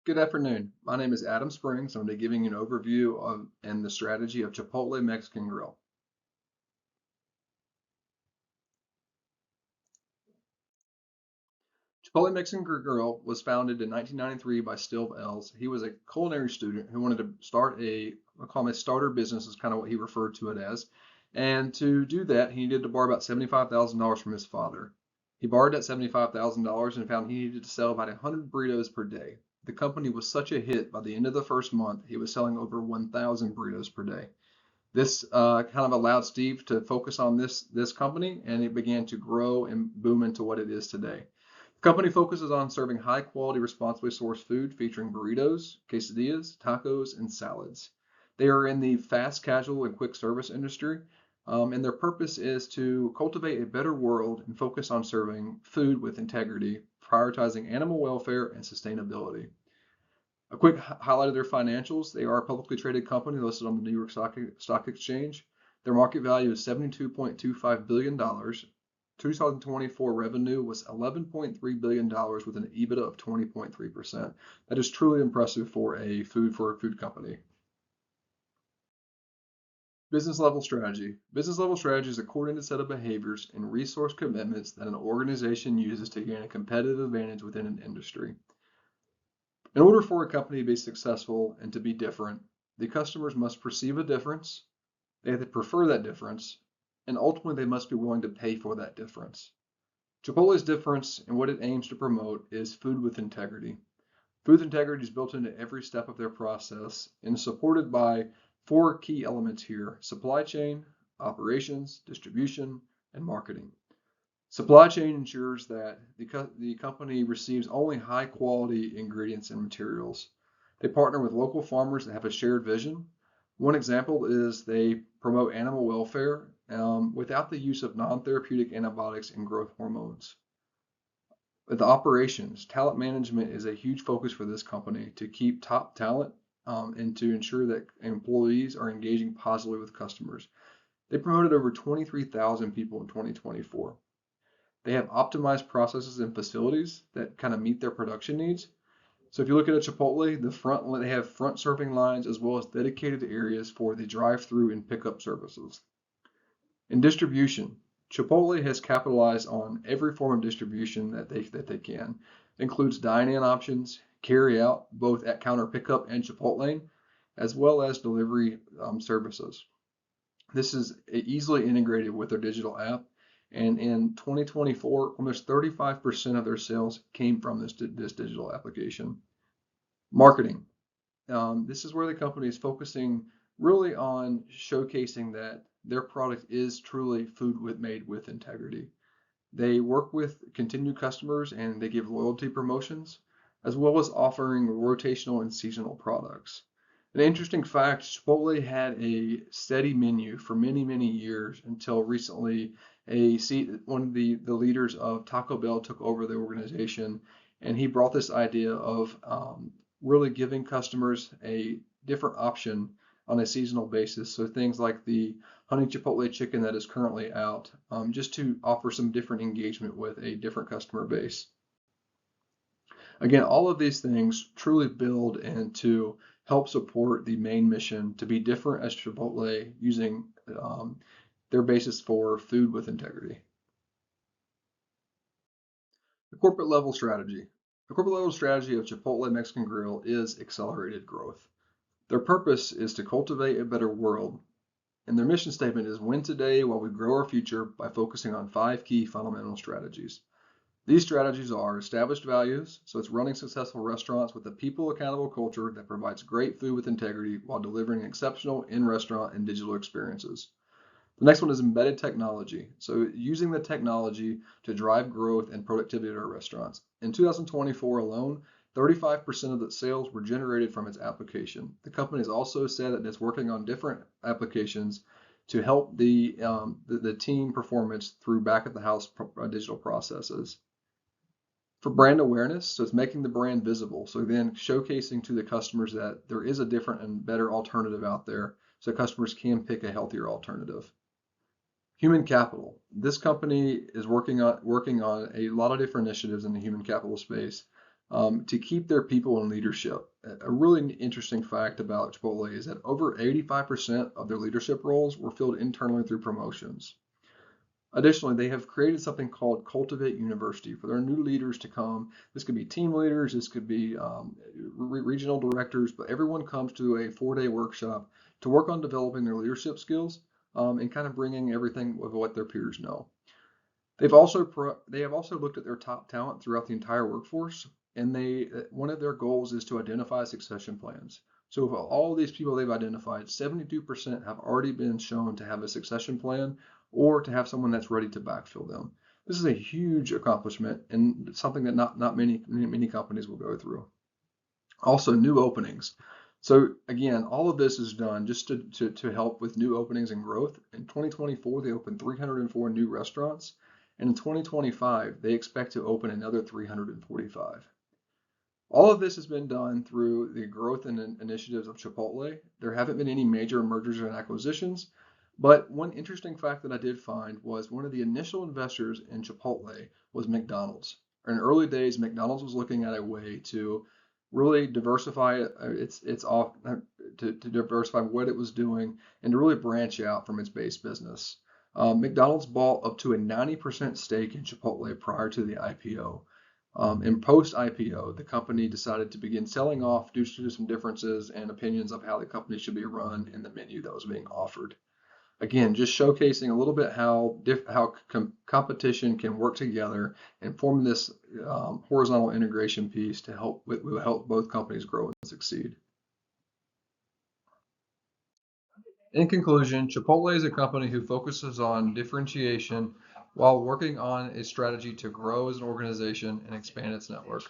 Good afternoon. My name is Adam Springs. I'm going to be giving you an overview of and the strategy of Chipotle Mexican Grill. Chipotle Mexican Grill was founded in 1993 by Steve Ells. He was a culinary student who wanted to start I call him a starter business, is kind of what he referred to it as. And to do that, he needed to borrow about $75,000 from his father. He borrowed that $75,000 and found he needed to sell about 100 burritos per day. The company was such a hit, by the end of the first month, he was selling over 1,000 burritos per day. This kind of allowed Steve to focus on this company, and it began to grow and boom into what it is today. The company focuses on serving high quality, responsibly sourced food featuring burritos, quesadillas, tacos, and salads. They are in the fast casual and quick service industry, and their purpose is to cultivate a better world and focus on serving food with integrity, prioritizing animal welfare and sustainability. A quick highlight of their financials: they are a publicly traded company listed on the New York Stock Exchange. Their market value is $72.25 billion. 2024 revenue was $11.3 billion with an EBITDA of 20.3%. That is truly impressive for a food company. Business level strategy. Business level strategy is a coordinated set of behaviors and resource commitments that an organization uses to gain a competitive advantage within an industry. In order for a company to be successful and to be different, the customers must perceive a difference, they have to prefer that difference, and ultimately they must be willing to pay for that difference. Chipotle's difference and what it aims to promote is food with integrity. Food integrity is built into every step of their process and is supported by four key elements here: supply chain, operations, distribution, and marketing. Supply chain ensures that the company receives only high quality ingredients and materials. They partner with local farmers that have a shared vision. One example is they promote animal welfare without the use of non-therapeutic antibiotics and growth hormones. With the operations, talent management is a huge focus for this company to keep top talent and to ensure that employees are engaging positively with customers. They promoted over 23,000 people in 2024. They have optimized processes and facilities that kind of meet their production needs. So if you look at a Chipotle, they have front serving lines as well as dedicated areas for the drive-through and pickup services. In distribution, Chipotle has capitalized on every form of distribution that they can. It includes dine-in options, carry out both at counter pickup and Chipotle, as well as delivery services. This is easily integrated with their digital app. And in 2024, almost 35% of their sales came from this digital application. Marketing. This is where the company is focusing really on showcasing that their product is truly made with integrity. They work with continued customers and they give loyalty promotions, as well as offering rotational and seasonal products. An interesting fact: Chipotle had a steady menu for many, many years until recently one of the leaders of Taco Bell took over the organization, and he brought this idea of really giving customers a different option on a seasonal basis. So things like the honey Chipotle chicken that is currently out, just to offer some different engagement with a different customer base. Again, all of these things truly build and to help support the main mission to be different as Chipotle, using their basis for food with integrity. The corporate level strategy. The corporate level strategy of Chipotle Mexican Grill is accelerated growth. Their purpose is to cultivate a better world, and their mission statement is win today while we grow our future by focusing on 5 key fundamental strategies. These strategies are established values, so it's running successful restaurants with a people accountable culture that provides great food with integrity while delivering exceptional in-restaurant and digital experiences. The next one is embedded technology, so using the technology to drive growth and productivity at our restaurants. In 2024 alone, 35% of the sales were generated from its application. The company has also said that it's working on different applications to help the team performance through back at the house digital processes. For brand awareness, so it's making the brand visible. So then showcasing to the customers that there is a different and better alternative out there so customers can pick a healthier alternative. Human capital. This company is working on a lot of different initiatives in the human capital space. to keep their people in leadership. A really interesting fact about Chipotle is that over 85% of their leadership roles were filled internally through promotions. Additionally, they have created something called Cultivate University for their new leaders to come. This could be team leaders, this could be regional directors, but everyone comes to a 4-day workshop to work on developing their leadership skills and kind of bringing everything of what their peers know. They have also looked at their top talent throughout the entire workforce, and one of their goals is to identify succession plans. So of all of these people they've identified, 72% have already been shown to have a succession plan or to have someone that's ready to backfill them. This is a huge accomplishment and something that not many companies will go through. Also, new openings. So again, all of this is done just to help with new openings and growth. In 2024, they opened 304 new restaurants. And in 2025, they expect to open another 345. All of this has been done through the growth and initiatives of Chipotle. There haven't been any major mergers and acquisitions, but one interesting fact that I did find was one of the initial investors in Chipotle was McDonald's. In early days, McDonald's was looking at a way to really diversify to diversify what it was doing and to really branch out from its base business. McDonald's bought up to a 90% stake in Chipotle prior to the IPO. And post IPO, the company decided to begin selling off due to some differences and opinions of how the company should be run and the menu that was being offered. Again, just showcasing a little bit how competition can work together and form this horizontal integration piece to help both companies grow and succeed. In conclusion, Chipotle is a company who focuses on differentiation while working on a strategy to grow as an organization and expand its network.